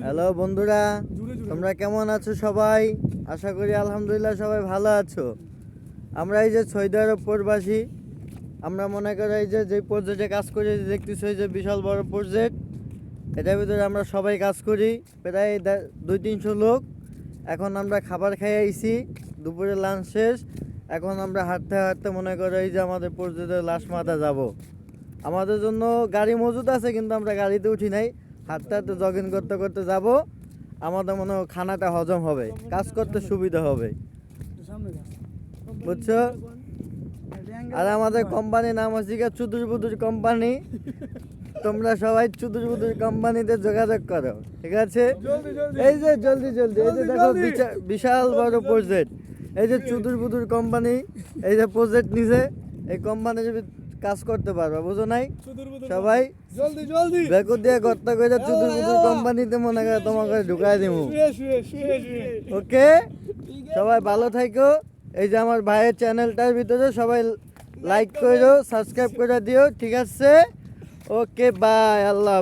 Hello বন্ধুরা, তোমরা কেমন আছো সবাই? আশা করি আলহামদুলিল্লাহ সবাই ভালো আছো। আমরা এই যে সৌদি আরব প্রবাসী, আমরা মনে করি এই যে প্রজেক্টে কাজ করি, দেখতেছো এই যে বিশাল বড় প্রজেক্ট, এটার ভিতরে আমরা সবাই কাজ করি, প্রায় 200-300 লোক। এখন আমরা খাবার খেয়ে আইছি, দুপুরে লাঞ্চ শেষ। এখন আমরা হাঁটতে হাঁটতে মনে করো এই যে আমাদের প্রজেক্টের লাশ মাথা যাব। আমাদের জন্য গাড়ি মজুদ আছে, কিন্তু আমরা গাড়িতে উঠি নাই, হাঁটতে হাঁটতে জগিং করতে করতে যাব। আমাদের মনে হয় খানাটা হজম হবে, কাজ করতে সুবিধা হবে, বুঝছো? আর আমাদের কোম্পানির নাম হচ্ছে চুদুর বুদুর কোম্পানি। তোমরা সবাই চুদুর বুদুর কোম্পানিতে যোগাযোগ করো, ঠিক আছে? এই যে জলদি জলদি, এই যে দেখো বিশাল বড় প্রজেক্ট, এই যে চুদুর বুদুর কোম্পানি, এই যে প্রজেক্ট নিছে, এই কোম্পানি যদি কাজ করতে পারবা, বুঝো নাই? সবাই জলদি জলদি বেকুর দিয়ে গর্ত করে চুদুর বুদুর কোম্পানিতে মনে করে তোমাকে ঢুকাই দিব। ওকে, সবাই ভালো থাকো। এই যে আমার ভাইয়ের চ্যানেলটার ভিতরে সবাই লাইক করো, সাবস্ক্রাইব করে দিও, ঠিক আছে? ওকে, বাই, আল্লাহ।